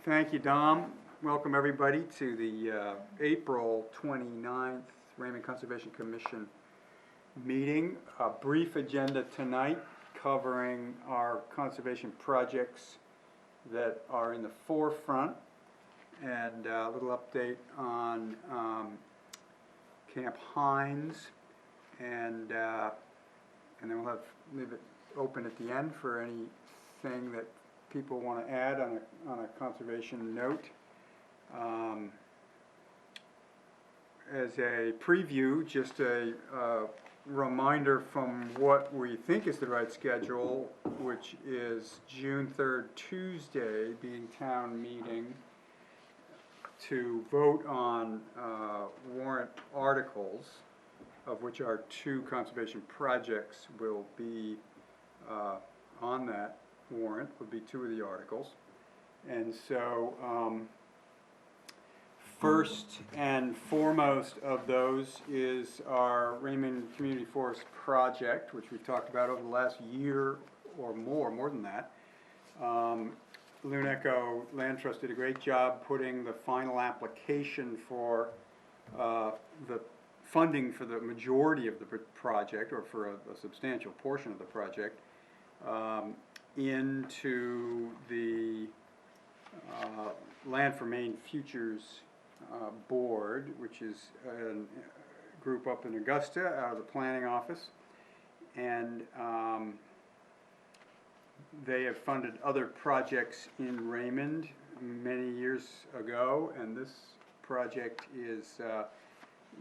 Thank you, Dom. Welcome everybody to the April 29th Raymond Conservation Commission meeting. A brief agenda tonight covering our conservation projects that are in the forefront, and a little update on Camp Hines, and then we'll leave it open at the end for anything that people want to add on a conservation note. As a preview, just a reminder from what we think is the right schedule, which is June 3rd, Tuesday, being town meeting, to vote on warrant articles, of which our two conservation projects will be on that warrant, would be two of the articles. And so first and foremost of those is our Raymond Community Forest project, which we've talked about over the last year or more than that. Luneco Land Trust did a great job putting the final application for the funding for the majority of the project, or for a substantial portion of the project, into the Land for Maine Futures Board, which is a group up in Augusta out of the planning office, and they have funded other projects in Raymond many years ago, and this project is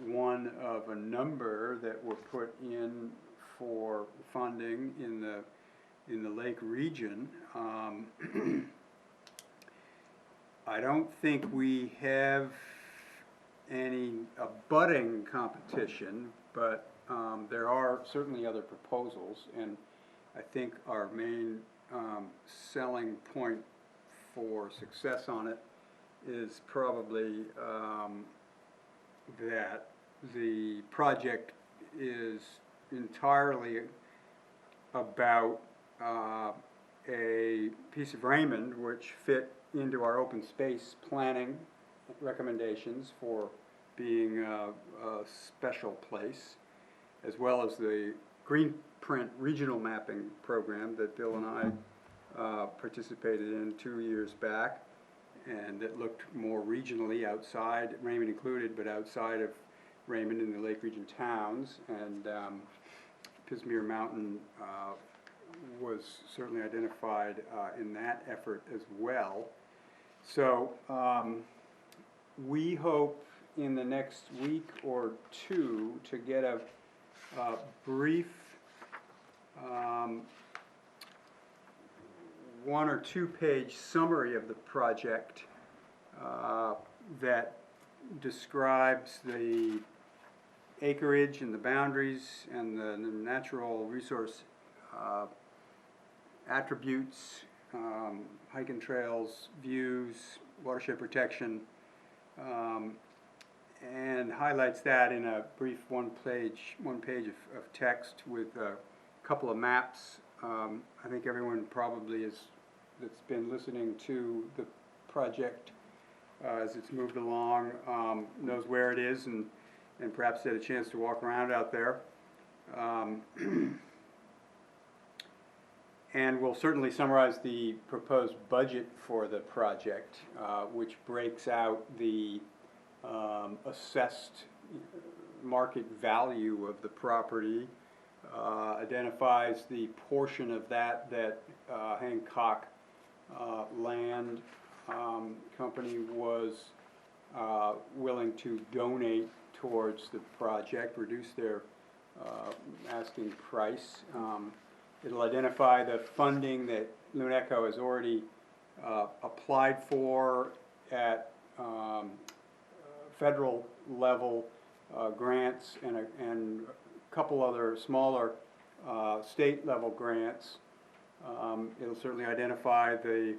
one of a number that were put in for funding in the Lake region. I don't think we have any abutting competition, but there are certainly other proposals, and I think our main selling point for success on it is probably that the project is entirely about a piece of Raymond which fit into our open space planning recommendations for being a special place, as well as the green print regional mapping program that Bill and I participated in 2 years back, and that looked more regionally outside, Raymond included, but outside of Raymond in the Lake region towns. And Pismire Mountain was certainly identified in that effort as well. So we hope in the next week or two to get a brief 1 or 2 page summary of the project that describes the acreage and the boundaries and the natural resource attributes, hiking trails, views, watershed protection, and highlights that in a brief one page of text with a couple of maps. I think everyone probably that's been listening to the project as it's moved along knows where it is, and perhaps had a chance to walk around out there. And we'll certainly summarize the proposed budget for the project, which breaks out the assessed market value of the property, identifies the portion of that Hancock Land Company was willing to donate towards the project, reduce their asking price. It'll identify the funding that Luneco has already applied for at federal level grants, and a couple other smaller state level grants. It'll certainly identify the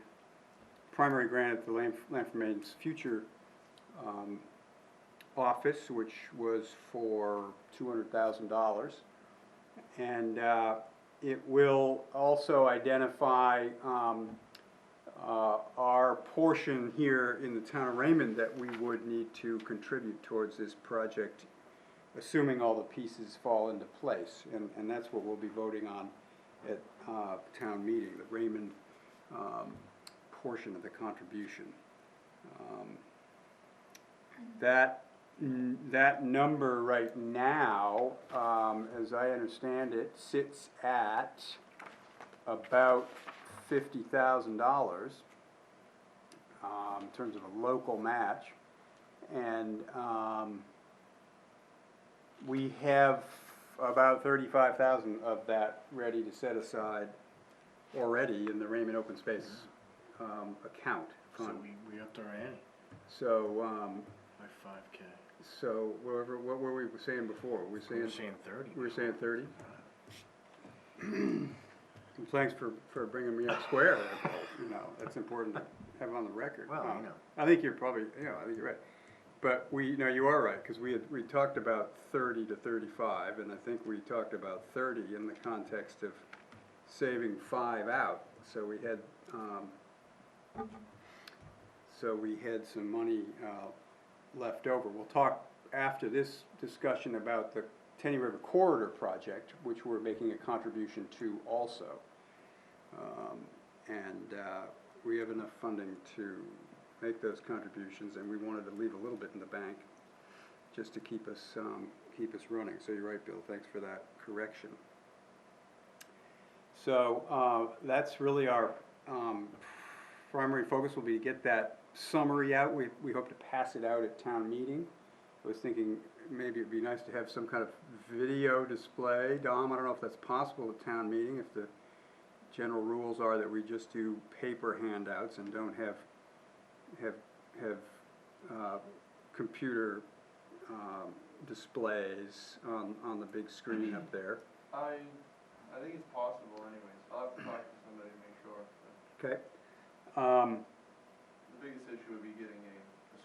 primary grant at the Land for Maine's Future office, which was for $200,000, and it will also identify our portion here in the town of Raymond that we would need to contribute towards this project, assuming all the pieces fall into place, and that's what we'll be voting on at town meeting, the Raymond portion of the contribution. That number right now, as I understand it, sits at about $50,000 in terms of a local match, and we have about 35,000 of that ready to set aside already in the Raymond Open Space account fund. So we upped our ante So by 5K. so what were we saying before? We were saying 30. We were saying 30. Thanks for bringing me up square. You know, that's important to have on the record. Well, you know. I think you're probably, I think you're right. But you are right, because we talked about 30 to 35, and I think we talked about 30 in the context of saving 5 out. So we had some money left over. We'll talk after this discussion about the Tenny River Corridor project, which we're making a contribution to also. We have enough funding to make those contributions, and we wanted to leave a little bit in the bank just to keep us running. So you're right, Bill, thanks for that correction. So that's really our primary focus will be to get that summary out. We hope to pass it out at town meeting. I was thinking maybe it'd be nice to have some kind of video display. Dom, I don't know if that's possible at town meeting, if the general rules are that we just do paper handouts and don't have computer displays on the big screen up there. I think it's possible anyways. I'll have to talk to somebody to make sure. Okay. The biggest issue would be getting a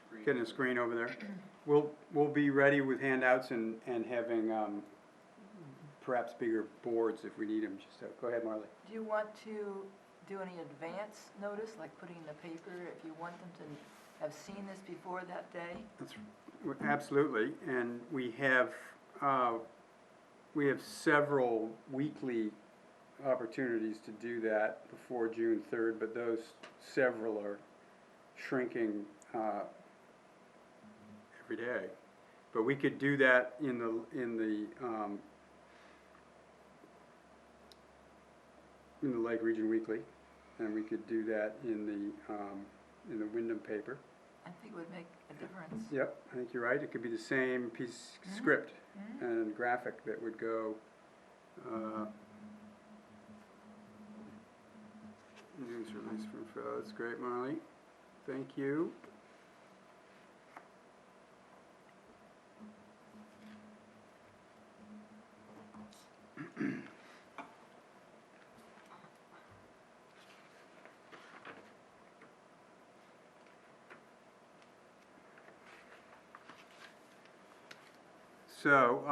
screen. Getting a screen over there. We'll be ready with handouts and having perhaps bigger boards if we need them. Go ahead, Marley. Do you want to do any advance notice, like putting in the paper, if you want them to have seen this before that day? That's absolutely, and we have several weekly opportunities to do that before June 3rd, but those several are shrinking every day. But we could do that in the Lake Region Weekly, and we could do that in the Wyndham paper. I think it would make a difference. Yep, I think you're right. It could be the same piece script and graphic that would go. News release from Phil. That's great, Marley. Thank you. So,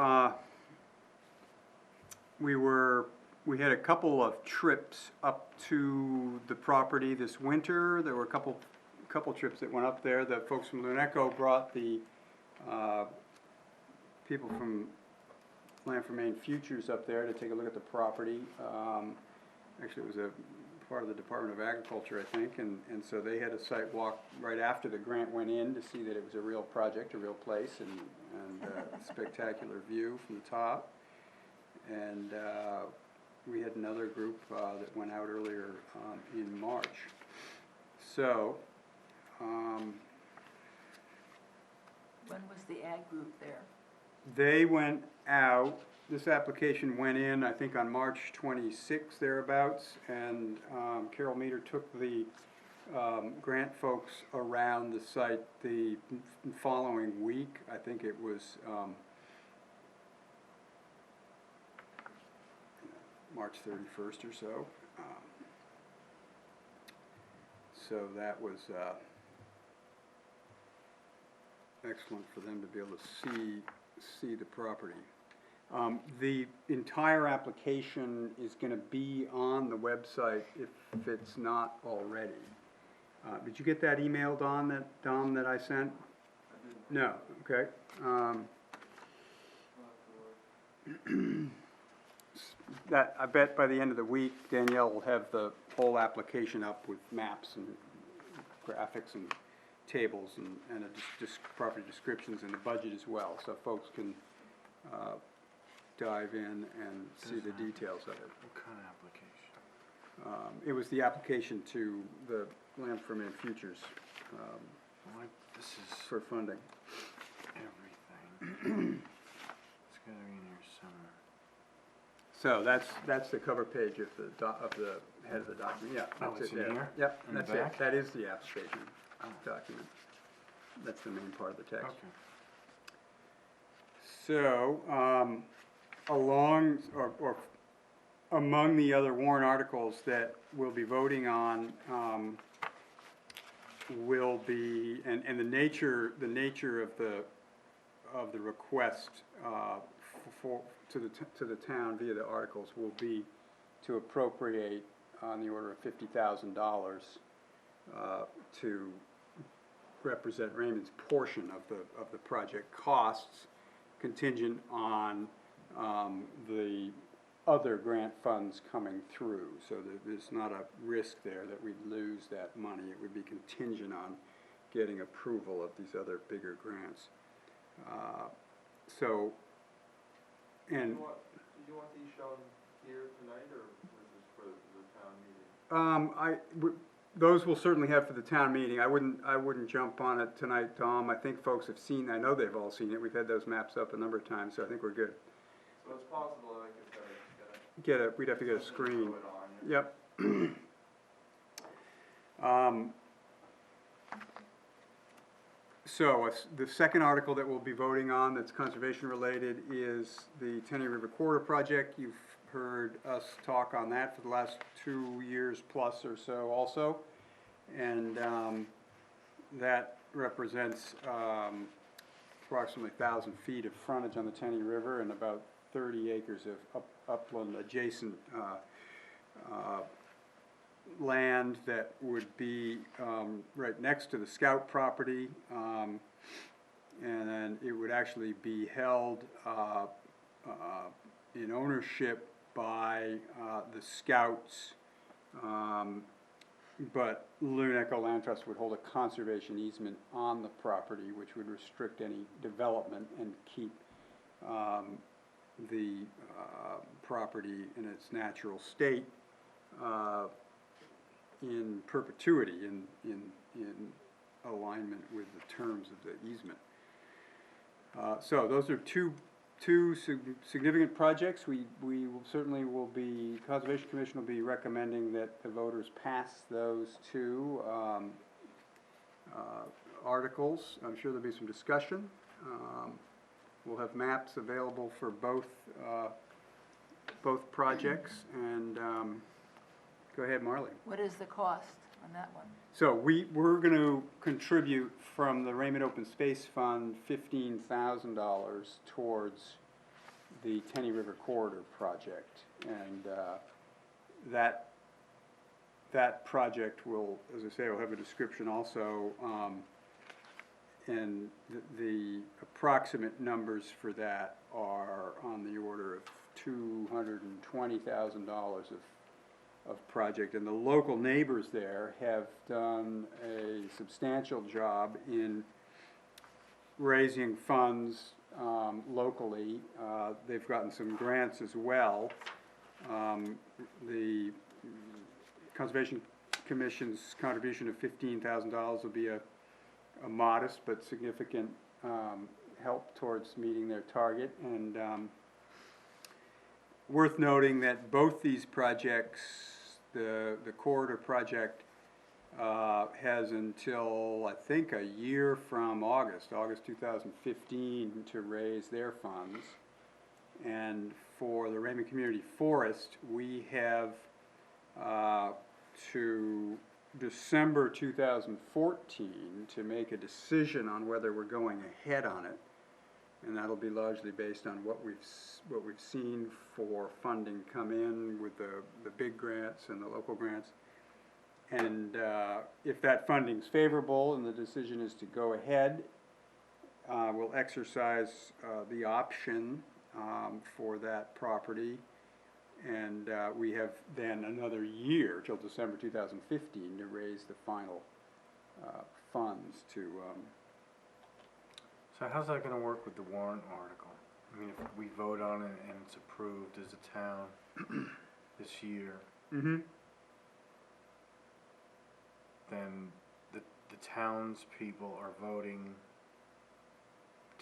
we had a couple of trips up to the property this winter. There were a couple trips that went up there. The folks from Luneco brought the people from Land for Maine Futures up there to take a look at the property. Actually, it was a part of the Department of Agriculture, I think, and so they had a site walk right after the grant went in to see that it was a real project, a real place, and a spectacular view from the top. And we had another group that went out earlier in March. So, When was the ag group there? they went out, this application went in, I think, on March 26th, thereabouts, and Carol Meter took the grant folks around the site the following week. I think it was March 31st or so. So that was excellent for them to be able to see the property. The entire application is going to be on the website if it's not already. Did you get that email, Don, that I sent? I didn't. No, okay. I'll have to look. That, I bet by the end of the week, Danielle will have the whole application up with maps and graphics and tables and property descriptions and the budget as well, so folks can dive in and see the details of it. What kind of application? It was the application to the Land for Maine Futures What, this is for funding. everything. It's gotta be in here somewhere. So that's the cover page of the head of the document, yeah. Oh, that's it's it in there. here? Yep, In the that's it, back? that is the application Oh. document. That's the main part of the text. Okay. So, among the other warrant articles that we'll be voting on, will be, and the nature of the request, to the town via the articles will be to appropriate on the order of $50,000, to represent Raymond's portion of the project costs, contingent on the other grant funds coming through, so that there's not a risk there that we'd lose that money. It would be contingent on getting approval of these other bigger grants. Did you want these shown here tonight, or was this for the town meeting? Those we'll certainly have for the town meeting. I wouldn't jump on it tonight, Tom. I think folks have seen, I know they've all seen it. We've had those maps up a number of times, so I think we're good. So it's possible, like I said, We'd have to get a screen. throw it on. Yep. So, the second article that we'll be voting on that's conservation related is the Tenny River Corridor project. You've heard us talk on that for the last 2 years plus or so also. And that represents approximately 1,000 feet of frontage on the Tenny River and about 30 acres of upland adjacent land that would be right next to the Scout property, and then it would actually be held in ownership by the Scouts, but Loon Echo Land Trust would hold a conservation easement on the property, which would restrict any development and keep the property in its natural state in perpetuity, in alignment with the terms of the easement. So those are two significant projects. We certainly will be, Conservation Commission will be recommending that the voters pass those two articles. I'm sure there'll be some discussion. We'll have maps available for both projects, and go ahead, Marley. What is the cost on that one? So we're going to contribute from the Raymond Open Space Fund $15,000 towards the Tenny River Corridor project, and that project will, as I say, will have a description also, and the approximate numbers for that are on the order of $220,000 of project, and the local neighbors there have done a substantial job in raising funds locally. They've gotten some grants as well. The Conservation Commission's contribution of $15,000 will be a modest but significant help towards meeting their target, and worth noting that both these projects, the corridor project has until, I think, a year from August 2015 to raise their funds. And for the Raymond Community Forest, we have to December 2014 to make a decision on whether we're going ahead on it. And that'll be largely based on what we've seen for funding come in with the big grants and the local grants. if that funding's favorable and the decision is to go ahead, we'll exercise the option for that property. And we have then another year till December 2015 to raise the final funds to, So how's that gonna work with the warrant article? I mean, if we vote on it and it's approved as a town this year, then the townspeople are voting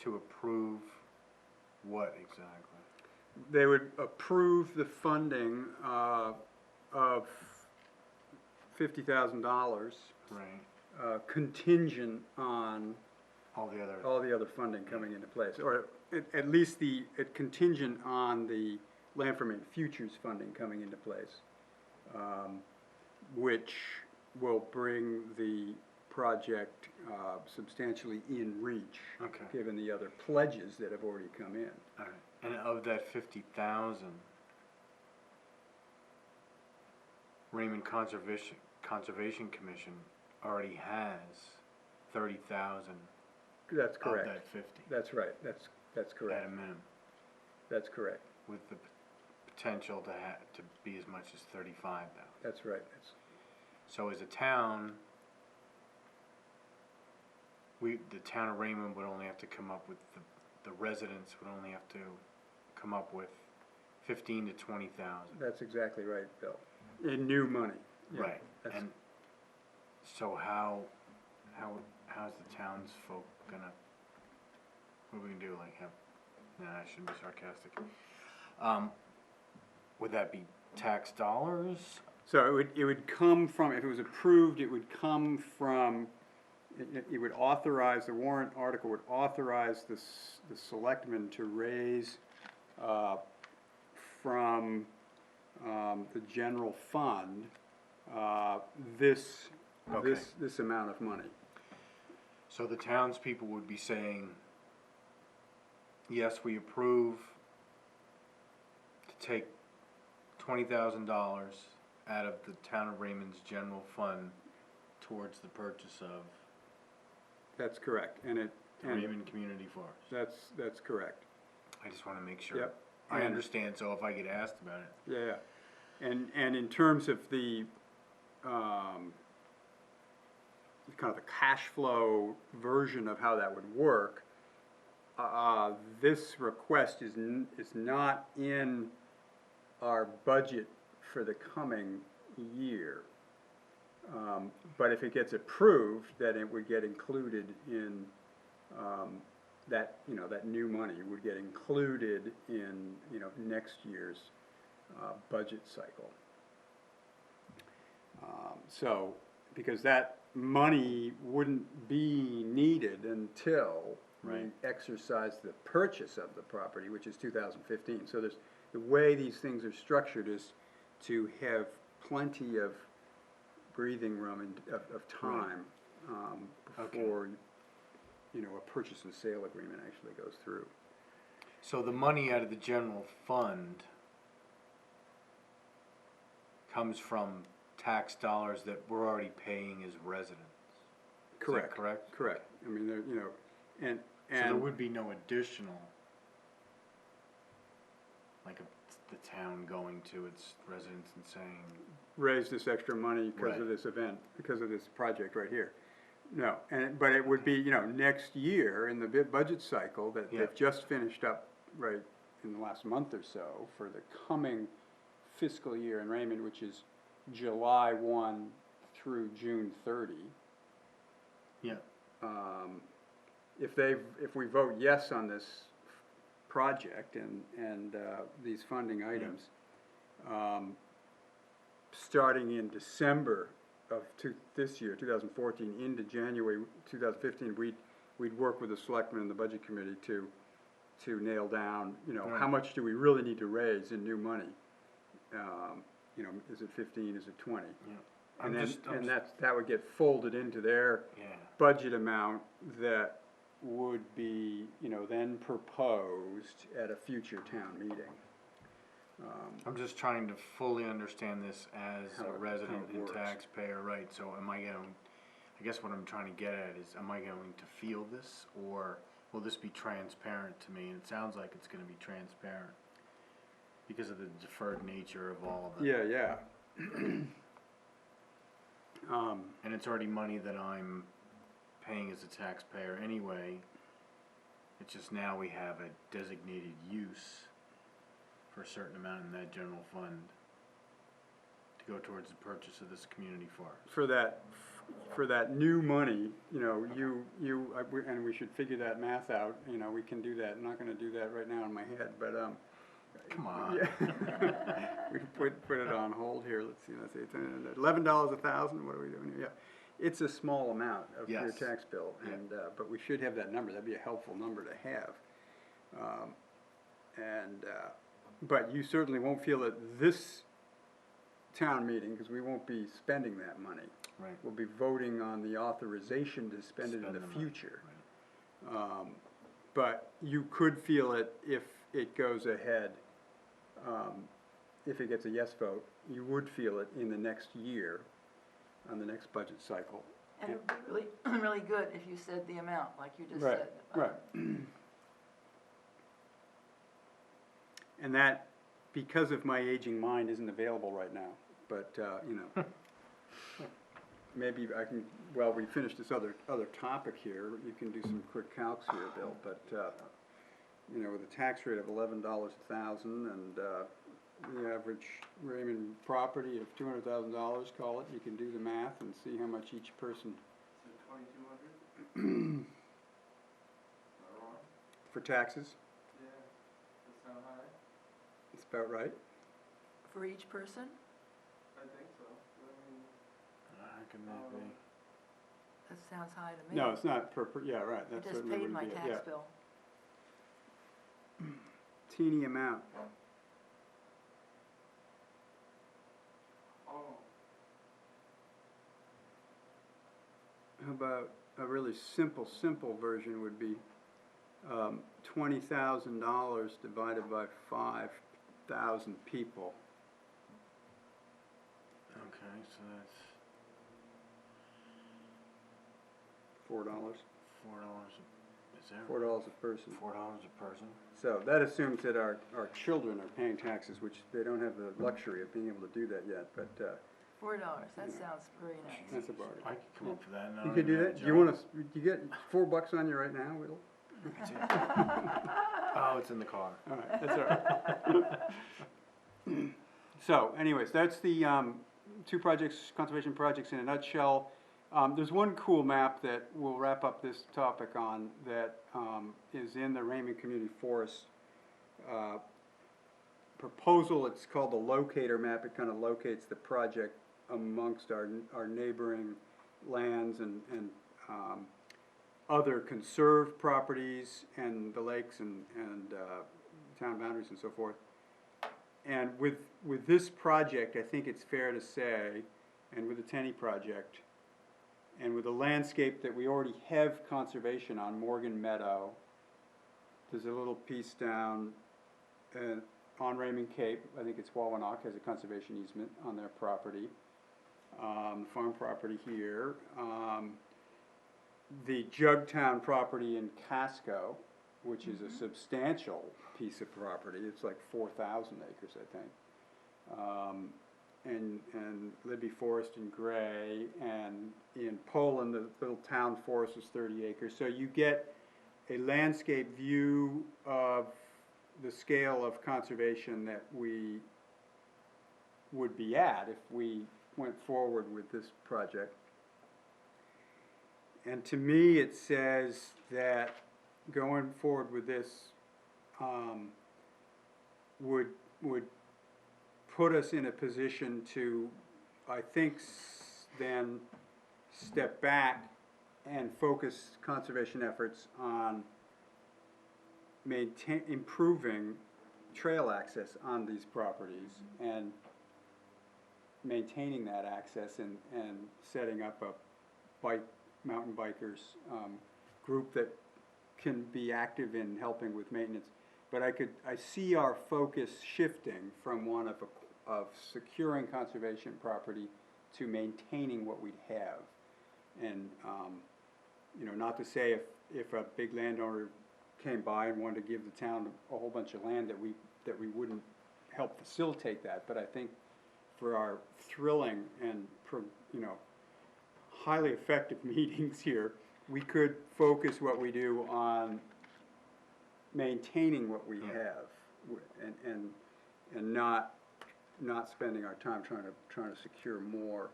to approve what exactly? they would approve the funding of $50,000 contingent on All the other, all the other funding coming into place, or at least contingent on the Land for Maine Futures funding coming into place, which will bring the project substantially in reach, okay, given the other pledges that have already come in. alright. And of that 50,000, Raymond Conservation Commission already has 30,000 That's of correct. that 50. That's right, that's At correct, a minimum, that's correct, with the potential to be as much as 35,000. that's right. So as a town, the town of Raymond would only have to come up with, the residents would only have to come up with 15 to 20,000. That's exactly right, Bill, in new money. Yeah, Right, that's- and so how's the townsfolk gonna, what are we gonna do, like I shouldn't be sarcastic. Would that be tax dollars? So it would come from, if it was approved, it would come from, it would authorize, the warrant article would authorize the selectmen to raise from the general fund this amount of money. So the townspeople would be saying, yes, we approve to take $20,000 out of the town of Raymond's general fund towards the purchase of That's correct, and the Raymond Community Forest. that's correct. I just wanna make sure. Yep. I And- understand, so if I get asked about it. Yeah, and in terms of the, kind of the cash flow version of how that would work, this request is not in our budget for the coming year. But if it gets approved, then it would get included in, that, that new money would get included in, next year's budget cycle. So, because that money wouldn't be needed until we Right. exercise the purchase of the property, which is 2015. So the way these things are structured is to have plenty of breathing room and of time before, a purchase and sale agreement actually goes through. So the money out of the general fund comes from tax dollars that we're already paying as residents. Correct. Is that correct? Correct. I mean, and So there would be no additional, like the town going to its residents and saying, raise this extra money because of Right. this event, because of this project right here. No, but it would be, next year in the budget cycle that Yeah. they've just finished up right in the last month or so for the coming fiscal year in Raymond, which is July 1 through June 30. yeah, If we vote yes on this project and these funding items, starting in December of this year, 2014, into January 2015, we'd work with the selectmen and the budget committee to nail down, how much do we really need to raise in new money? Is it 15, is it 20? yeah. And that would get folded into their Yeah, budget amount that would be, then proposed at a future town meeting. I'm just trying to fully understand this as How a it resident and works. taxpayer, right? So am I going, I guess what I'm trying to get at is, am I going to feel this, or will this be transparent to me? And it sounds like it's gonna be transparent because of the deferred nature of all of it. Yeah. And it's already money that I'm paying as a taxpayer anyway. It's just now we have a designated use for a certain amount in that general fund to go towards the purchase of this community forest. For that new money, you know, and we should figure that math out, you know, we can do that. I'm not gonna do that right now in my head, but, Come on. yeah. We can put it on hold here, let's see, it's $11 a thousand, what are we doing here? Yeah, it's a small amount of your Yes. tax bill, Yeah. and, but we should have that number, that'd be a helpful number to have. But you certainly won't feel it this town meeting, because we won't be spending that money. Right. We'll be voting on the authorization to spend it in Spend the the money, future. But you could feel it if it goes ahead, if it gets a yes vote, you would feel it in the next year, on the next budget cycle. And it would be really, really good if you said the amount, like you just Right, said. right. And that, because of my aging mind, isn't available right now, but, you know. Maybe I can, while we finish this other topic here, you can do some quick calcs here, Bill, but, you know, with a tax rate of $11 a thousand and, the average Raymond property of $200,000, call it, you can do the math and see how much each person, Is it 2,200? Am I wrong? for taxes, Yeah, that sound high? it's about right. For each person? I think so, I mean, How can that be? That sounds high to me. No, it's not yeah, right, I that just certainly paid wouldn't my be it, tax yeah. bill. Teeny amount. oh, How about a really simple version would be, $20,000 divided by 5,000 people. Okay, so that's $4. $4. Is there? $4 a person. $4 a person? So that assumes that our children are paying taxes, which they don't have the luxury of being able to do that yet, but, $4, that sounds very nice. that's about I it. could come up with that. and I You don't could do even have that? a Do you job. wanna, you get $4 on you right now, Will? Oh, it's in the car. All right, that's all right. So anyways, that's the, two projects, conservation projects in a nutshell. There's one cool map that we'll wrap up this topic on that, is in the Raymond Community Forest, proposal. It's called the locator map. It kind of locates the project amongst our neighboring lands and other conserved properties and the lakes and town boundaries and so forth. And with this project, I think it's fair to say, and with the Tenney project, and with the landscape that we already have conservation on, Morgan Meadow, there's a little piece down on Raymond Cape, I think it's Wawanock, has a conservation easement on their property. Farm property here. The Jugtown property in Casco, which is a substantial piece of property, it's like 4,000 acres, I think. And Libby Forest in Gray, and in Poland, the little town forest is 30 acres. So you get a landscape view of the scale of conservation that we would be at if we went forward with this project. And to me, it says that going forward with this would put us in a position to, I think, then step back and focus conservation efforts on improving trail access on these properties and maintaining that access and setting up a mountain bikers group that can be active in helping with maintenance. but I see our focus shifting from one of securing conservation property to maintaining what we have. And, you know, not to say if a big landowner came by and wanted to give the town a whole bunch of land that we wouldn't help facilitate that, but I think for our thrilling and, you know, highly effective meetings here, we could focus what we do on maintaining what we have, and not spending our time trying to secure more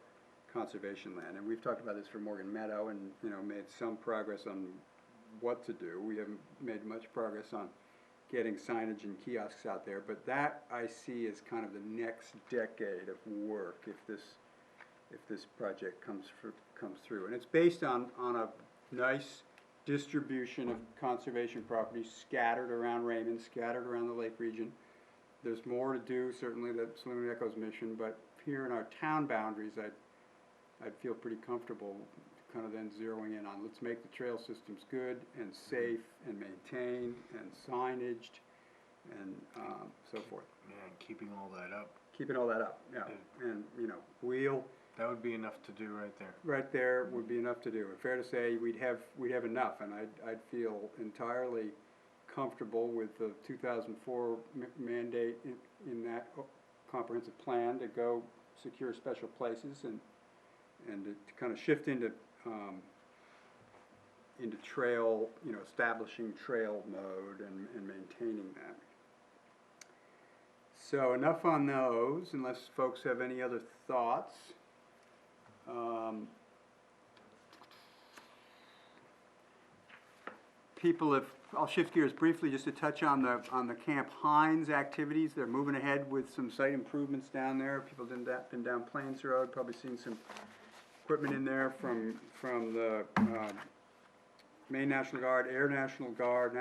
conservation land. And we've talked about this for Morgan Meadow, and, you know, made some progress on what to do. We haven't made much progress on getting signage and kiosks out there, but that I see as kind of the next decade of work if this project comes through. And it's based on a nice distribution of conservation properties scattered around Raymond, scattered around the lake region. There's more to do, certainly, that's Saloon Echo's mission, but here in our town boundaries, I'd feel pretty comfortable kind of then zeroing in on, let's make the trail systems good and safe and maintained and signaged and so forth. Yeah, and keeping all that up. Keeping all that up, yeah. And, you know, That would be enough to do right there. right there would be enough to do. And fair to say, we'd have enough, and I'd feel entirely comfortable with the 2004 mandate in that comprehensive plan to go secure special places and to kind of shift into trail, you know, establishing trail mode and maintaining that. So enough on those, unless folks have any other thoughts. I'll shift gears briefly just to touch on the Camp Hines activities. They're moving ahead with some site improvements down there. People been down Plains Road, probably seen some equipment in there from the Maine National Guard, Air National Guard,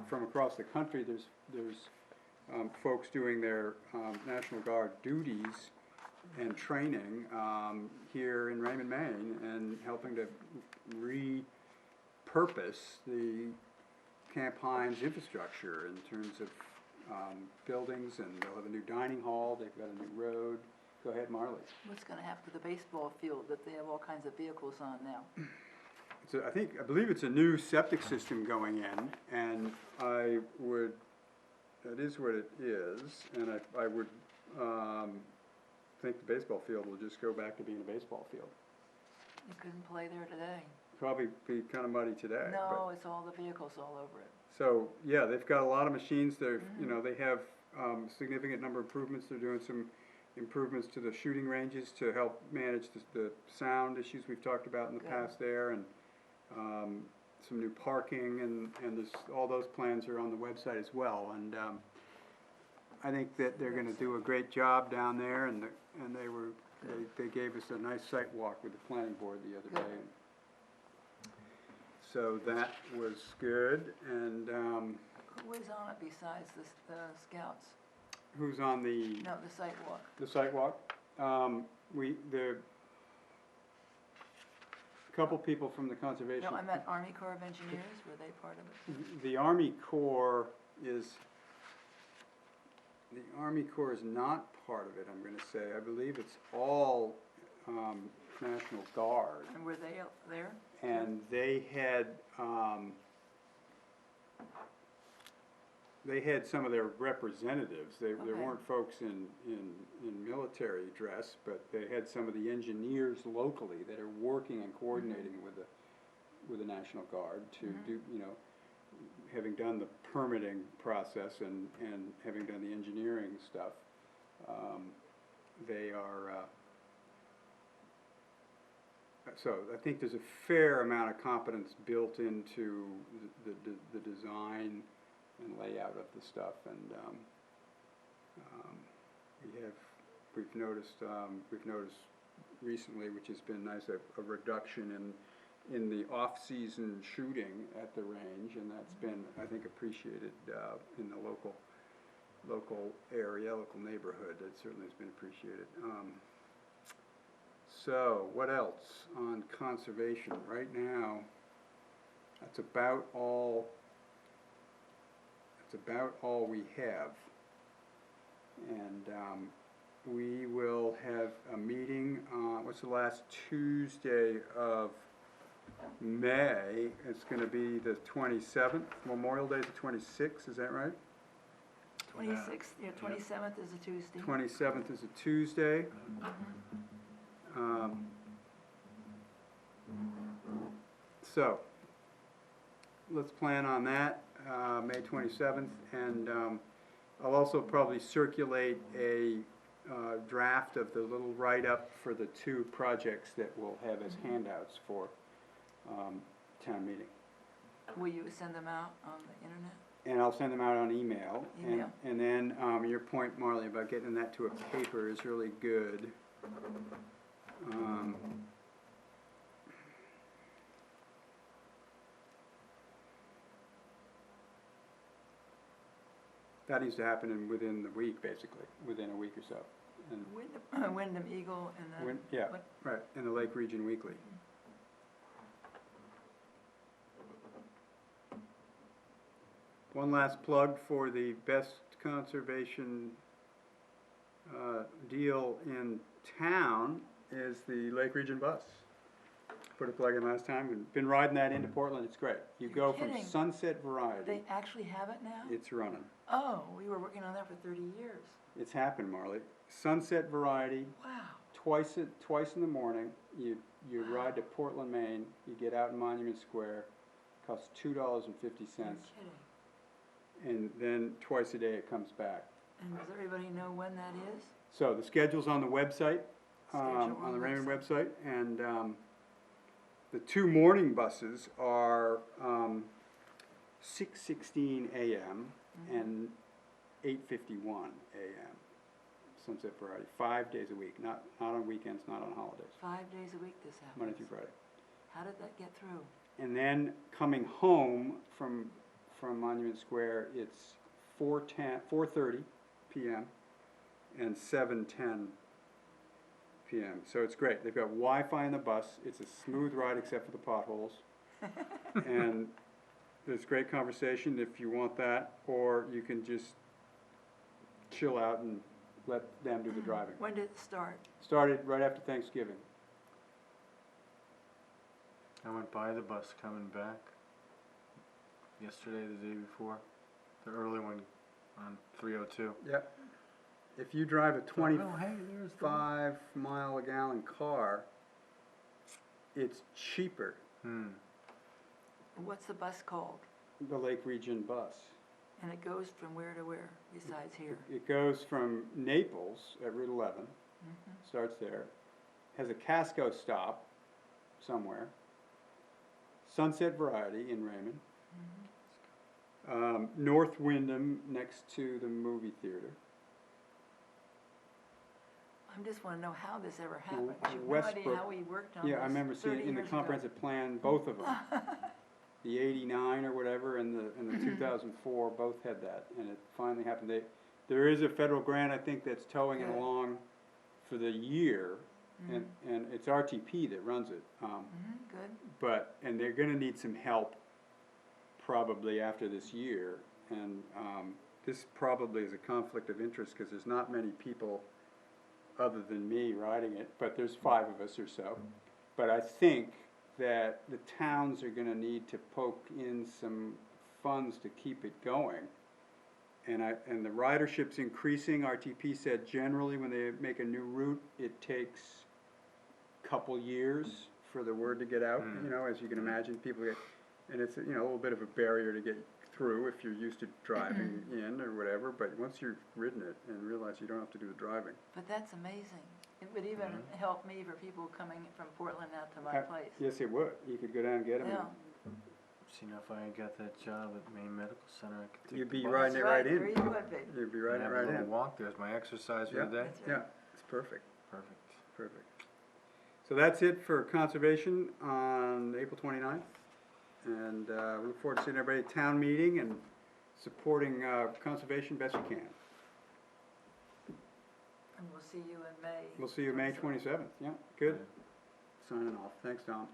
from across the country. There's folks doing their National Guard duties and training here in Raymond, Maine, and helping to repurpose the Camp Hines infrastructure in terms of buildings, and they'll have a new dining hall, they've got a new road. Go ahead, Marley. What's gonna happen to the baseball field that they have all kinds of vehicles on now? I believe it's a new septic system going in, and that is what it is, and I would think the baseball field will just go back to being a baseball field. You couldn't play there today. Probably be kind of muddy today. No, it's all the vehicles all over it. So, yeah, they've got a lot of machines. You know, they have significant number of improvements. They're doing some improvements to the shooting ranges to help manage the sound issues we've talked about in the past there, and some new parking, and all those plans are on the website as well. And I think that they're going to do a great job down there, and they gave us a nice site walk with the planning board the other day. So that was good. And Who is on it besides the scouts? who's on the No, the site walk. the site walk? The couple people from the conservation. No, I meant Army Corps of Engineers, were they part of it? The Army Corps is not part of it, I'm gonna say. I believe it's all National Guard. And were they there? And they had some of their representatives. There Okay. weren't folks in military dress, but they had some of the engineers locally that are working and coordinating with the National Guard to do, you know, having done the permitting process and having done the engineering stuff. They are so I think there's a fair amount of competence built into the design and layout of the stuff, and we've noticed recently, which has been nice, a reduction in the off-season shooting at the range, and that's been, I think, appreciated in the local area, local neighborhood. That certainly has been appreciated. So, what else on conservation? Right now, that's about all It's about all we have. And we will have a meeting, what's the last Tuesday of May? It's gonna be the 27th. Memorial Day's the 26th, is that right? 26th, yeah, 27th is a Tuesday. 27th is a Tuesday. So, let's plan on that, May 27th, and I'll also probably circulate a draft of the little write-up for the two projects that we'll have as handouts for town meeting. Will you send them out on the internet? And I'll send them out on email. Email. And then your point, Marley, about getting that to a paper is really good. That needs to happen within the week, basically, within a week or so. And Wyndham Eagle and then. yeah, what- right, in the Lake Region Weekly. One last plug for the best conservation deal in town is the Lake Region bus. Put a plug in last time, and been riding that into Portland, it's great. You You're go from kidding. Sunset Variety, They actually have it now? it's running. Oh, we were working on that for 30 years. It's happened, Marley. Sunset Variety, Wow. twice in the morning, you ride to Portland, Maine, you get out in Monument Square, costs $2.50, You're kidding. and then twice a day it comes back. And does everybody know when that is? So the schedule's on the website, Schedule on the Raymond website, and the two morning buses are 6:16 a.m. and 8:51 a.m. Sunset Variety, 5 days a week, not on weekends, not on holidays, 5 days a week this happens. Monday through Friday. How did that get through? And then coming home from Monument Square, it's 4:30 p.m. and 7:10 p.m. So it's great. They've got Wi-Fi in the bus. It's a smooth ride except for the potholes. And there's great conversation if you want that, or you can just chill out and let them do the driving. When did it start? Started right after Thanksgiving. I went by the bus coming back yesterday, the day before, the early one on 302. Yep. If you drive a Oh, hey, there's the 25-mile-a-gallon car, it's cheaper. What's the bus called? The Lake Region bus. And it goes from where to where besides here? It goes from Naples at Route 11, starts there, has a Casco stop somewhere, Sunset Variety in Raymond, North Wyndham next to the movie theater. I just want to know how this ever happened. You have no Westbrook. idea how we worked on this Yeah, I remember seeing it 30 in the years ago. comprehensive plan, both of them. The 89 or whatever and the 2004 both had that, and it finally happened. There is a federal grant, I think, that's towing it Good. along for the year, and it's RTP that runs it. Good. And they're gonna need some help probably after this year, and this probably is a conflict of interest, because there's not many people other than me riding it, but there's 5 of us or so. But I think that the towns are gonna need to poke in some funds to keep it going. And the ridership's increasing. RTP said generally when they make a new route, it takes a couple years for the word to get out, you know, as you can imagine, people get, and it's, you know, a little bit of a barrier to get through if you're used to driving in or whatever, but once you've ridden it and realize you don't have to do the driving. But that's amazing. It would even help me for people coming from Portland out to my place. Yes, it would. You could go down and get them. Yeah. See, now if I had got that job at Maine Medical Center, I could take You'd the be bus riding it right in. There you would be. You'd be and riding it have a right little in. walk. There's my exercise for Yeah. the day. That's right. Yeah, it's perfect, Perfect. perfect. So that's it for conservation on April 29th. And we look forward to seeing everybody at town meeting and supporting conservation best we can. And we'll see you in May. We'll see you May 27th. Yeah, good. Signing off. Thanks, Tom.